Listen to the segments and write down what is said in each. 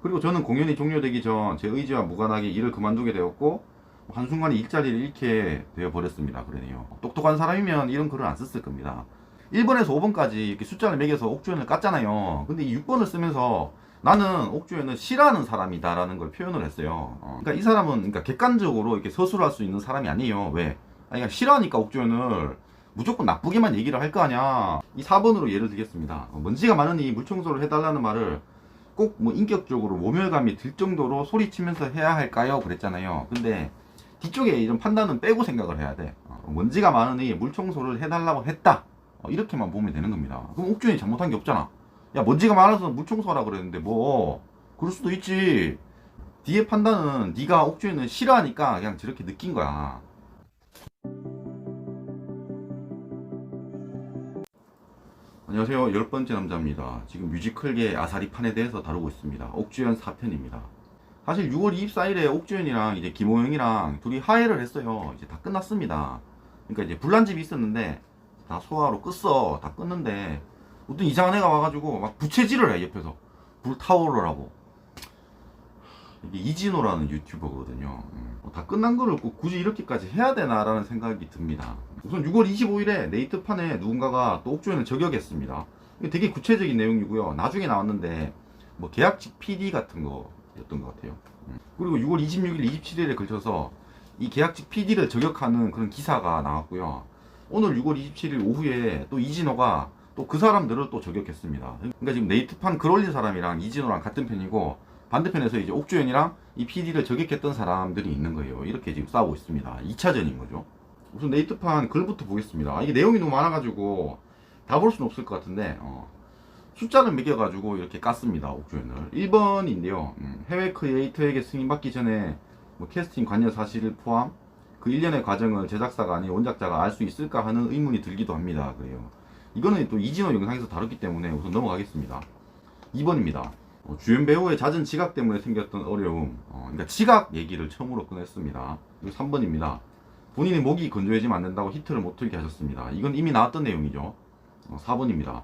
그리고 저는 공연이 종료되기 전 제 의지와 무관하게 일을 그만두게 되었고 한순간에 일자리를 잃게 되어 버렸습니다. 그러네요. 똑똑한 사람이면 이런 글을 안 썼을 겁니다. 1번에서 5번까지 이렇게 숫자를 매겨서 옥주현을 깠잖아요. 근데 이 6번을 쓰면서 나는 옥주현을 싫어하는 사람이다 라는 걸 표현을 했어요. 그러니까 이 사람은 그러니까 객관적으로 이렇게 서술할 수 있는 사람이 아니에요. 왜? 아니, 그러니까 싫어하니까 옥주현을 무조건 나쁘게만 얘기를 할 거 아니야. 이 4번으로 예를 들겠습니다. 먼지가 많으니 물청소를 해달라는 말을 꼭 뭐 인격적으로 모멸감이 들 정도로 소리치면서 해야 할까요? 그랬잖아요. 근데 뒤쪽에 이런 판단은 빼고 생각을 해야 돼. 먼지가 많으니 물청소를 해달라고 했다. 이렇게만 보면 되는 겁니다. 그럼 옥주현이 잘못한 게 없잖아. 야, 먼지가 많아서 물청소하라 그랬는데 뭐 그럴 수도 있지. 뒤에 판단은 네가 옥주현을 싫어하니까 그냥 저렇게 느낀 거야. 안녕하세요. 10번째 남자입니다. 지금 뮤지컬계 아사리판에 대해서 다루고 있습니다. 옥주현 4편입니다. 사실 6월 24일에 옥주현이랑 이제 김호영이랑 둘이 화해를 했어요. 이제 다 끝났습니다. 그러니까 이제 불난집이 있었는데 다 소화로 껐어. 다 껐는데 어떤 이상한 애가 와가지고 막 부채질을 해. 옆에서 불타오르라고. 이게 이진호라는 유튜버거든요. 다 끝난 거를 꼭 굳이 이렇게까지 해야 되나라는 생각이 듭니다. 우선 6월 25일에 네이트판에 누군가가 또 옥주현을 저격했습니다. 이게 되게 구체적인 내용이고요. 나중에 나왔는데 뭐 계약직 PD 같은 거였던 것 같아요. 그리고 6월 26일, 27일에 걸쳐서 이 계약직 PD를 저격하는 그런 기사가 나왔고요. 오늘 6월 27일 오후에 또 이진호가 또 그 사람들을 또 저격했습니다. 그러니까 지금 네이트판 글 올린 사람이랑 이진호랑 같은 편이고 반대편에서 이제 옥주현이랑 이 PD를 저격했던 사람들이 있는 거예요. 이렇게 지금 싸우고 있습니다. 2차전인 거죠. 우선 네이트판 글부터 보겠습니다. 이게 내용이 너무 많아가지고 다 볼 수는 없을 것 같은데 숫자를 매겨가지고 이렇게 깠습니다. 옥주현을 1번인데요. 해외 크리에이터에게 승인받기 전에 뭐 캐스팅 관여 사실을 포함 그 일련의 과정을 제작사가 아닌 원작자가 알 수 있을까 하는 의문이 들기도 합니다. 그래요. 이거는 또 이진호 영상에서 다뤘기 때문에 우선 넘어가겠습니다. 2번입니다. 주연 배우의 잦은 지각 때문에 생겼던 어려움, 그러니까 지각 얘기를 처음으로 꺼냈습니다. 그리고 3번입니다. 본인이 목이 건조해지면 안 된다고 히트를 못 틀게 하셨습니다. 이건 이미 나왔던 내용이죠. 4번입니다.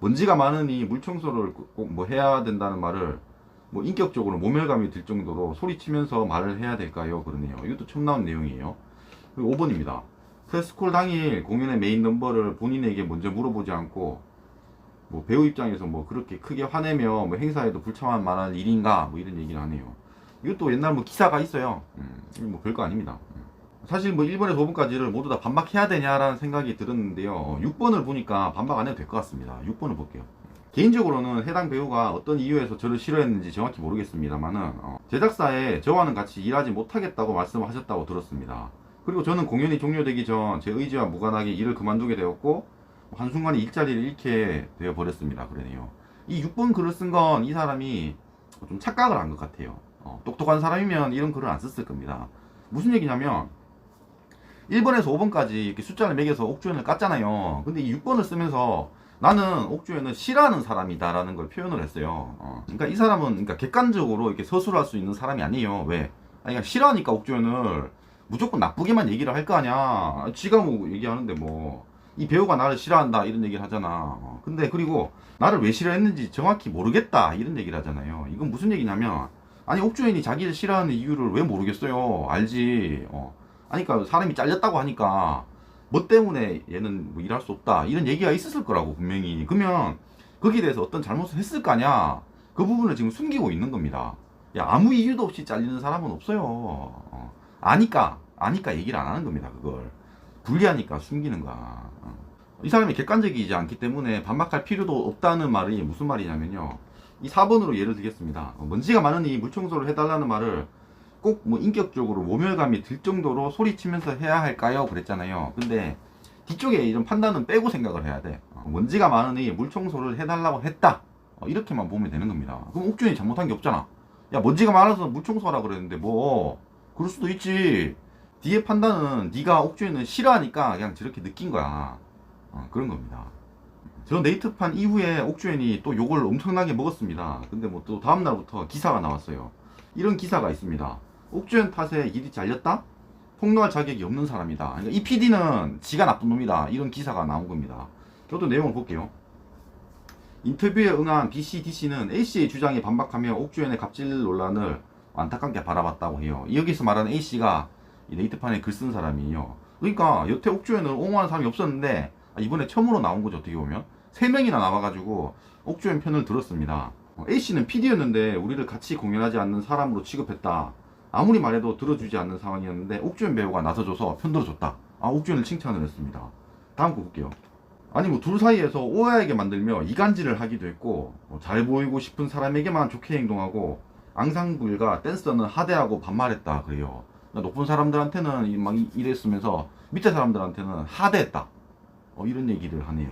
먼지가 많으니 물 청소를 꼭 뭐 해야 된다는 말을 뭐 인격적으로 모멸감이 들 정도로 소리치면서 말을 해야 될까요? 그러네요. 이것도 처음 나온 내용이에요. 그리고 5번입니다. 프레스콜 당일 공연의 메인 넘버를 본인에게 먼저 물어보지 않고 뭐 배우 입장에서 뭐 그렇게 크게 화내며 뭐 행사에도 불참할 만한 일인가 뭐 이런 얘기를 하네요. 이것도 옛날 뭐 기사가 있어요. 뭐 별거 아닙니다. 사실 뭐 1번에서 5번까지를 모두 다 반박해야 되냐라는 생각이 들었는데요. 6번을 보니까 반박 안 해도 될 것 같습니다. 6번을 볼게요. 개인적으로는 해당 배우가 어떤 이유에서 저를 싫어했는지 정확히 모르겠습니다만은 제작사에 저와는 같이 일하지 못하겠다고 말씀하셨다고 들었습니다. 그리고 저는 공연이 종료되기 전 제 의지와 무관하게 일을 그만두게 되었고 한순간에 일자리를 잃게 되어 버렸습니다. 그러네요. 이 6번 글을 쓴 건 이 사람이 좀 착각을 한 것 같아요. 똑똑한 사람이면 이런 글을 안 썼을 겁니다. 무슨 얘기냐면 1번에서 5번까지 이렇게 숫자를 매겨서 옥주현을 깠잖아요. 근데 이 6번을 쓰면서 나는 옥주현을 싫어하는 사람이다 라는 걸 표현을 했어요. 그러니까 이 사람은 그러니까 객관적으로 이렇게 서술할 수 있는 사람이 아니에요. 왜? 아니, 그러니까 싫어하니까 옥주현을 무조건 나쁘게만 얘기를 할 거 아니야. 지가 뭐 얘기하는데 뭐 이 배우가 나를 싫어한다 이런 얘기를 하잖아. 근데 그리고 나를 왜 싫어했는지 정확히 모르겠다 이런 얘기를 하잖아요. 이건 무슨 얘기냐면 아니 옥주현이 자기를 싫어하는 이유를 왜 모르겠어요. 알지. 아니 그러니까 사람이 잘렸다고 하니까 뭐 때문에 얘는 뭐 일할 수 없다 이런 얘기가 있었을 거라고 분명히. 그러면 거기에 대해서 어떤 잘못을 했을 거 아니야. 그 부분을 지금 숨기고 있는 겁니다. 야, 아무 이유도 없이 잘리는 사람은 없어요. 아니까 얘기를 안 하는 겁니다. 그걸 불리하니까 숨기는 거야. 이 사람이 객관적이지 않기 때문에 반박할 필요도 없다는 말이 무슨 말이냐면요. 이 4번으로 예를 들겠습니다. 먼지가 많으니 물청소를 해달라는 말을 꼭 뭐 인격적으로 모멸감이 들 정도로 소리치면서 해야 할까요? 그랬잖아요. 근데 뒤쪽에 이런 판단은 빼고 생각을 해야 돼. 먼지가 많으니 물청소를 해달라고 했다. 이렇게만 보면 되는 겁니다. 그럼 옥주현이 잘못한 게 없잖아. 야, 먼지가 많아서 물청소하라 그랬는데 뭐 그럴 수도 있지. 뒤에 판단은 네가 옥주현을 싫어하니까 그냥 저렇게 느낀 거야. 그런 겁니다. 저 네이트판 이후에 옥주현이 또 욕을 엄청나게 먹었습니다. 근데 뭐 또 다음날부터 기사가 나왔어요. 이런 기사가 있습니다. 옥주현 탓에 일이 잘렸다? 폭로할 자격이 없는 사람이다. 그러니까 이 PD는 지가 나쁜 놈이다. 이런 기사가 나온 겁니다. 저도 내용을 볼게요. 인터뷰에 응한 BC, DC는 A씨의 주장에 반박하며 옥주현의 갑질 논란을 안타깝게 바라봤다고 해요. 여기서 말하는 A씨가 네이트판에 글 쓴 사람이에요. 그러니까 여태 옥주현을 옹호하는 사람이 없었는데 이번에 처음으로 나온 거죠. 어떻게 보면 3명이나 나와가지고 옥주현 편을 들었습니다. A씨는 PD였는데 우리를 같이 공연하지 않는 사람으로 취급했다. 아무리 말해도 들어주지 않는 상황이었는데 옥주현 배우가 나서줘서 편 들어줬다. 옥주현을 칭찬을 했습니다. 다음 거 볼게요. 아니 뭐 둘 사이에서 오해하게 만들며 이간질을 하기도 했고 잘 보이고 싶은 사람에게만 좋게 행동하고 앙상블과 댄서는 하대하고 반말했다 그래요. 그러니까 높은 사람들한테는 막 이랬으면서 밑에 사람들한테는 하대했다. 이런 얘기를 하네요.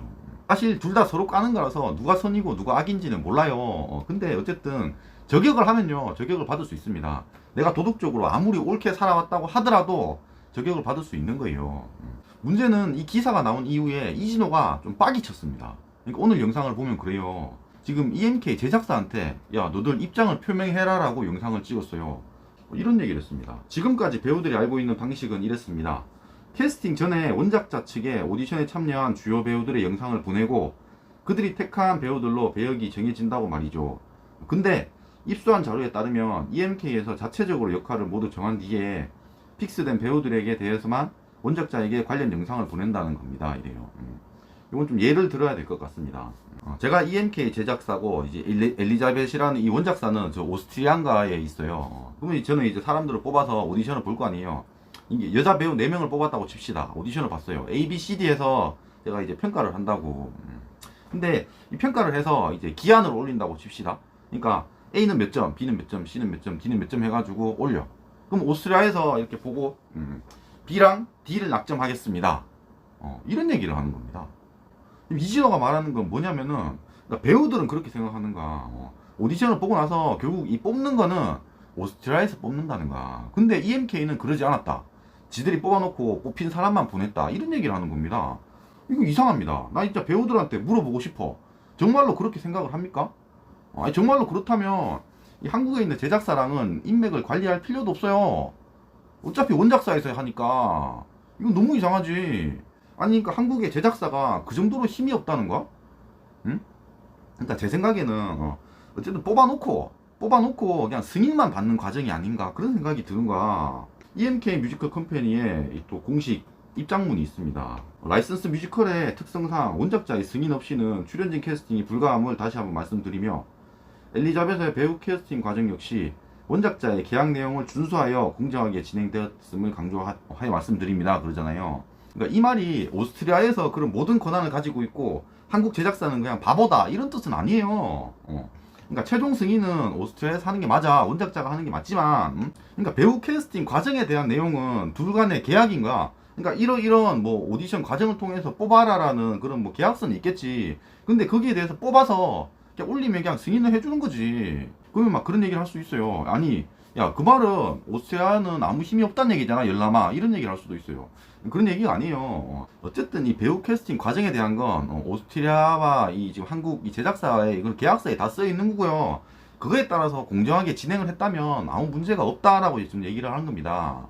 사실 둘 다 서로 까는 거라서 누가 선이고 누가 악인지는 몰라요. 근데 어쨌든 저격을 하면요 저격을 받을 수 있습니다. 내가 도덕적으로 아무리 옳게 살아왔다고 하더라도 저격을 받을 수 있는 거예요. 문제는 이 기사가 나온 이후에 이진호가 좀 빡이 쳤습니다. 그러니까 오늘 영상을 보면 그래요. 지금 EMK 제작사한테 야 너들 입장을 표명해라 라고 영상을 찍었어요. 이런 얘기를 했습니다. 지금까지 배우들이 알고 있는 방식은 이랬습니다. 캐스팅 전에 원작자 측에 오디션에 참여한 주요 배우들의 영상을 보내고 그들이 택한 배우들로 배역이 정해진다고 말이죠. 근데 입수한 자료에 따르면 EMK에서 자체적으로 역할을 모두 정한 뒤에 픽스된 배우들에게 대해서만 원작자에게 관련 영상을 보낸다는 겁니다. 이래요. 이건 좀 예를 들어야 될 것 같습니다. 제가 EMK 제작사고 이제 엘리자벳이라는 이 원작사는 저 오스트리안가에 있어요. 그러면 저는 이제 사람들을 뽑아서 오디션을 볼 거 아니에요. 이게 여자 배우 4명을 뽑았다고 칩시다. 오디션을 봤어요. A, B, C, D에서 제가 이제 평가를 한다고. 근데 이 평가를 해서 이제 기한을 올린다고 칩시다. 그러니까 A는 몇 점, B는 몇 점, C는 몇 점, D는 몇 점 해가지고 올려. 그럼 오스트리아에서 이렇게 보고 B랑 D를 낙점하겠습니다. 이런 얘기를 하는 겁니다. 이진호가 말하는 건 뭐냐면은 그러니까 배우들은 그렇게 생각하는가. 오디션을 보고 나서 결국 이 뽑는 거는 오스트리아에서 뽑는다는 거야. 근데 EMK는 그러지 않았다. 지들이 뽑아놓고 뽑힌 사람만 보냈다. 이런 얘기를 하는 겁니다. 이거 이상합니다. 나 진짜 배우들한테 물어보고 싶어. 정말로 그렇게 생각을 합니까? 아니 정말로 그렇다면 이 한국에 있는 제작사랑은 인맥을 관리할 필요도 없어요. 어차피 원작사에서 하니까 이건 너무 이상하지. 아니 그러니까 한국의 제작사가 그 정도로 힘이 없다는 거? 응? 그러니까 제 생각에는 어쨌든 뽑아놓고 그냥 승인만 받는 과정이 아닌가 그런 생각이 드는 거야. EMK 뮤지컬 컴퍼니의 또 공식 입장문이 있습니다. 라이선스 뮤지컬의 특성상 원작자의 승인 없이는 출연진 캐스팅이 불가함을 다시 한번 말씀드리며 엘리자벳의 배우 캐스팅 과정 역시 원작자의 계약 내용을 준수하여 공정하게 진행되었음을 강조하여 말씀드립니다. 그러잖아요. 그러니까 이 말이 오스트리아에서 그런 모든 권한을 가지고 있고 한국 제작사는 그냥 바보다 이런 뜻은 아니에요. 그러니까 최종 승인은 오스트리아에서 하는 게 맞아. 원작자가 하는 게 맞지만 그러니까 배우 캐스팅 과정에 대한 내용은 둘 간의 계약인 거야. 그러니까 이런 뭐 오디션 과정을 통해서 뽑아라라는 그런 뭐 계약서는 있겠지. 근데 거기에 대해서 뽑아서 그냥 올리면 그냥 승인을 해주는 거지. 그러면 막 그런 얘기를 할 수 있어요. 아니 야 그 말은 오스트리아는 아무 힘이 없다는 얘기잖아 열람아 이런 얘기를 할 수도 있어요. 그런 얘기가 아니에요. 어쨌든 이 배우 캐스팅 과정에 대한 건 오스트리아와 이 지금 한국 이 제작사의 이건 계약서에 다 써 있는 거고요. 그거에 따라서 공정하게 진행을 했다면 아무 문제가 없다라고 지금 얘기를 하는 겁니다.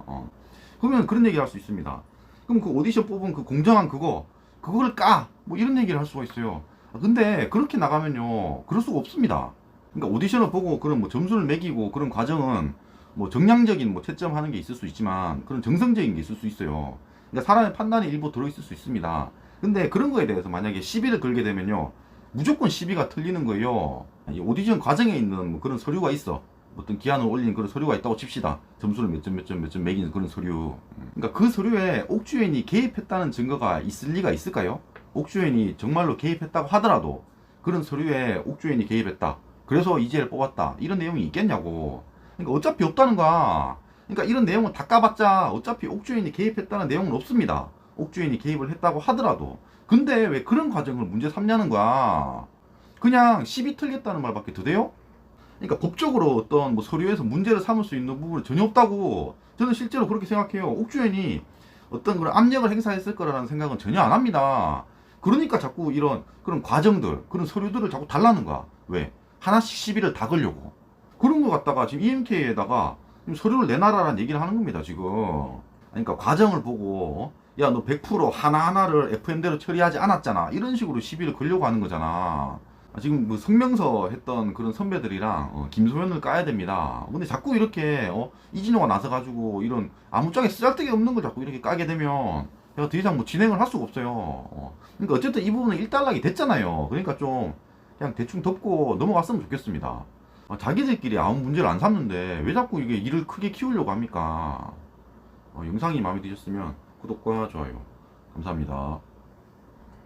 그러면 그런 얘기를 할 수 있습니다. 그럼 그 오디션 뽑은 그 공정한 그거를 까! 뭐 이런 얘기를 할 수가 있어요. 근데 그렇게 나가면요 그럴 수가 없습니다. 그러니까 오디션을 보고 그런 뭐 점수를 매기고 그런 과정은 뭐 정량적인 뭐 채점하는 게 있을 수 있지만 그런 정성적인 게 있을 수 있어요. 그러니까 사람의 판단이 일부 들어있을 수 있습니다. 근데 그런 거에 대해서 만약에 시비를 걸게 되면요 무조건 시비가 틀리는 거예요. 이 오디션 과정에 있는 뭐 그런 서류가 있어. 어떤 기한을 올린 그런 서류가 있다고 칩시다. 점수를 몇 점 매기는 그런 서류. 그러니까 그 서류에 옥주현이 개입했다는 증거가 있을 리가 있을까요? 옥주현이 정말로 개입했다고 하더라도 그런 서류에 옥주현이 개입했다. 그래서 이재를 뽑았다. 이런 내용이 있겠냐고. 그러니까 어차피 없다는 거야. 그러니까 이런 내용을 다 까봤자 어차피 옥주현이 개입했다는 내용은 없습니다. 옥주현이 개입을 했다고 하더라도. 근데 왜 그런 과정을 문제 삼냐는 거야. 그냥 시비 틀겠다는 말밖에 더 돼요? 그러니까 법적으로 어떤 뭐 서류에서 문제를 삼을 수 있는 부분은 전혀 없다고 저는 실제로 그렇게 생각해요. 옥주현이 어떤 그런 압력을 행사했을 거라는 생각은 전혀 안 합니다. 그러니까 자꾸 이런 그런 과정들 그런 서류들을 자꾸 달라는 거야. 왜? 하나씩 시비를 다 걸려고. 그런 거 갖다가 지금 EMK에다가 서류를 내놔라라는 얘기를 하는 겁니다 지금. 그러니까 과정을 보고 야 너 100% 하나하나를 FM대로 처리하지 않았잖아 이런 식으로 시비를 걸려고 하는 거잖아. 지금 뭐 성명서 했던 그런 선배들이랑 김소연을 까야 됩니다. 근데 자꾸 이렇게 이진호가 나서가지고 이런 아무짝에 쓰잘데기 없는 걸 자꾸 이렇게 까게 되면 내가 더 이상 뭐 진행을 할 수가 없어요. 그러니까 어쨌든 이 부분은 일단락이 됐잖아요. 그러니까 좀 그냥 대충 덮고 넘어갔으면 좋겠습니다. 자기들끼리 아무 문제를 안 삼는데 왜 자꾸 이게 일을 크게 키우려고 합니까? 영상이 마음에 드셨으면 구독과 좋아요 감사합니다.